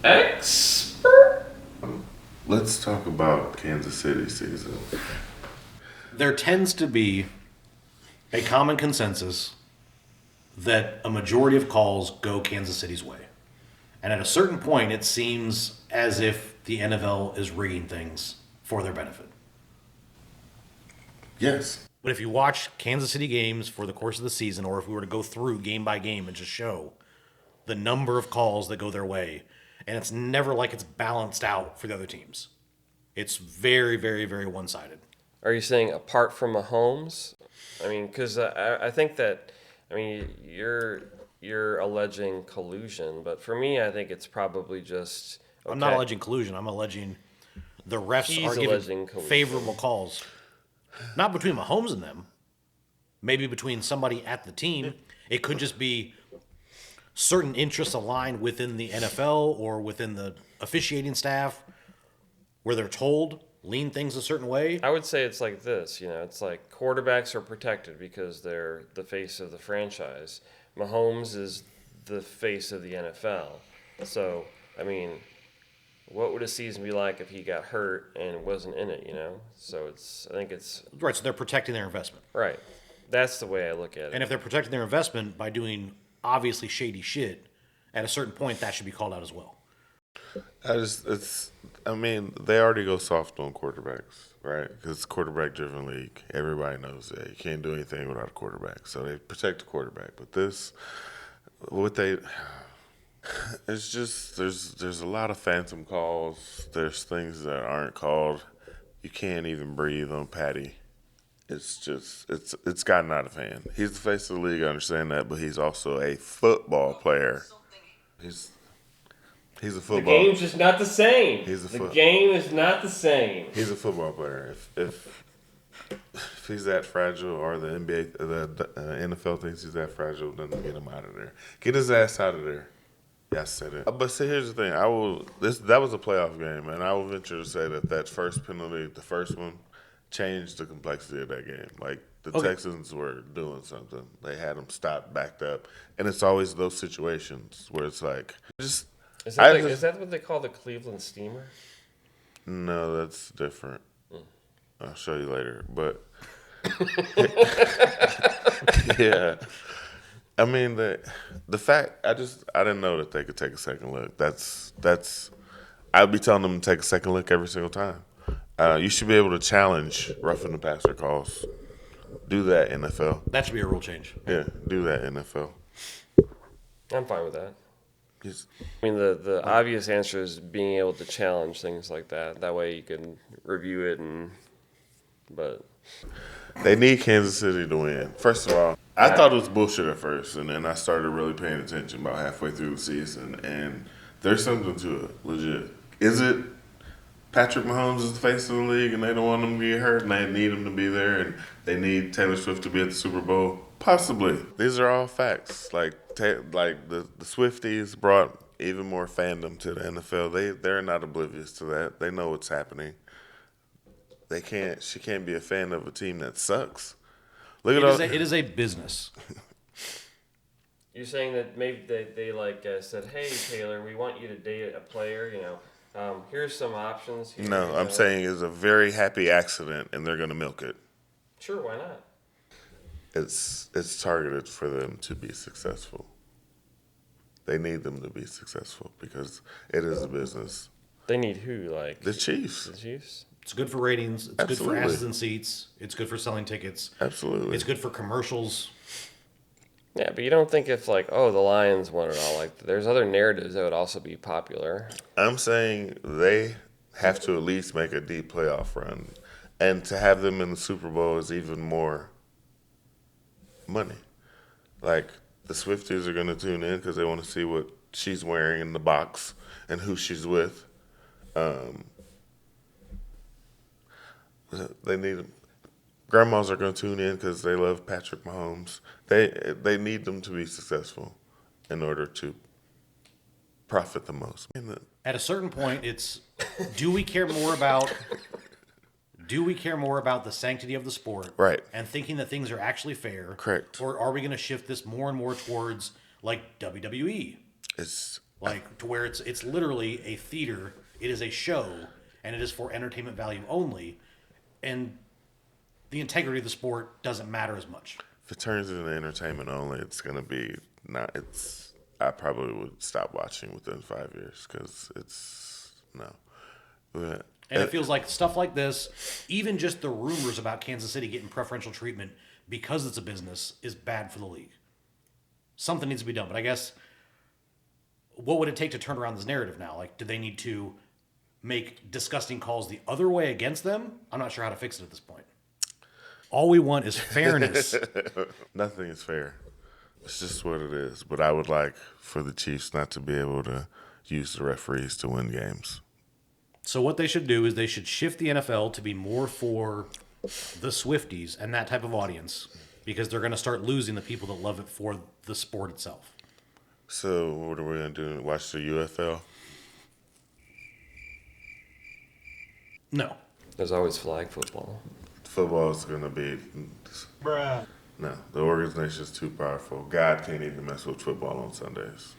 expert. Let's talk about Kansas City season. There tends to be a common consensus that a majority of calls go Kansas City's way. And at a certain point, it seems as if the NFL is rigging things for their benefit. Yes. But if you watch Kansas City games for the course of the season, or if we were to go through game by game and just show the number of calls that go their way, and it's never like it's balanced out for the other teams. It's very, very, very one-sided. Are you saying apart from Mahomes? I mean, because I think that, I mean, you're alleging collusion, but for me, I think it's probably just. Okay. I'm not alleging collusion. I'm alleging the refs He's are alleging giving collusion. favorable calls. Not between Mahomes and them. Maybe between somebody at the team. It could just be certain interests aligned within the NFL or within the officiating staff where they're told lean things a certain way. I would say it's like this, it's like quarterbacks are protected because they're the face of the franchise. Mahomes is the face of the NFL. So, I mean, what would a season be like if he got hurt and wasn't in it, So I think it's Right, so they're protecting their investment. right. That's the way I look at it. And if they're protecting their investment by doing obviously shady shit, at a certain point that should be called out as well. They already go soft on quarterbacks, right? Because it's a quarterback-driven league. Everybody knows that. You can't do anything without a quarterback. So they protect the quarterback. But it's just, there's a lot of phantom calls. There's things that aren't called. You can't even breathe on Patty. It's gotten out of hand. He's the face of the league, I understand that, but he's also a football player. He's a the football. game's just not the same. The game is not the same. He's a football player. If he's that fragile, or the NBA, the NFL thinks he's that fragile, then get him out of there. Get his ass out of there. Yeah, I said it. But see, here's the thing. That was a playoff game, and I will venture to say that first penalty, the first one, changed the complexity of that game. Like, the Texans were doing something. They had them stopped, backed up. And it's always those situations where it's like, Is that what they call the Cleveland Steamer? No, that's different. I'll show you later. But, yeah. I mean, the fact, I didn't know that they could take a second look. I'd be telling them to take a second look every single time. You should be able to challenge roughing the passer calls. Do that, NFL. That should be a rule change. Yeah, do that, NFL. I'm fine with that. Yes. I mean, the obvious answer is being able to challenge things like that. That way you can review it but they need Kansas City to win. First of all, I thought it was bullshit at first, and then I started really paying attention about halfway through the season, and there's something to it, legit. Is it Patrick Mahomes is the face of the league, and they don't want him to get hurt, and they need him to be there, and they need Taylor Swift to be at the Super Bowl? Possibly. These are all facts. Like the Swifties brought even more fandom to the NFL. They're not oblivious to that. They know what's happening. She can't be a fan of a team that sucks. It is a business. you're saying that maybe they said, hey, Taylor, we want you to date a player, here's some options. Here, No, I'm saying it's a very happy accident, and they're going to milk it. Sure, why not? It's targeted for them to be successful. They need them to be successful because it is a business. They need who? Like the Chiefs. The Chiefs? It's good for ratings. It's Absolutely. good for asses and seats. It's good for selling tickets. Absolutely. It's good for commercials. Yeah, but you don't think if the Lions won it all, there's other narratives that would also be popular. I'm saying they have to at least make a deep playoff run. And to have them in the Super Bowl is even more money. Like, the Swifties are going to tune in because they want to see what she's wearing in the box and who she's with. They need grandmas are going to tune in because they love Patrick Mahomes. They need them to be successful in order to profit the most. At a certain point, it's do we care more about the sanctity of the sport, Right. and thinking that things are actually fair, Correct. or are we going to shift this more and more towards like WWE? like to where it's literally a theater. It is a show, and it is for entertainment value only, and the integrity of the sport doesn't matter as much. If it turns into entertainment only, it's gonna be not. It's. I probably would stop watching within 5 years because it's no. But, And it feels like stuff like this, even just the rumors about Kansas City getting preferential treatment because it's a business, is bad for the league. Something needs to be done. But I guess, what would it take to turn around this narrative now? Like, do they need to make disgusting calls the other way against them? I'm not sure how to fix it at this point. All we want is fairness. Nothing is fair. It's just what it is. But I would like for the Chiefs not to be able to use the referees to win games. So what they should do is they should shift the NFL to be more for the Swifties and that type of audience, because they're going to start losing the people that love it for the sport itself. So what are we gonna do? Watch the UFL? No. There's always flag football. Football is gonna be. Bruh. No, the organization's too powerful. God can't even mess with football on Sundays.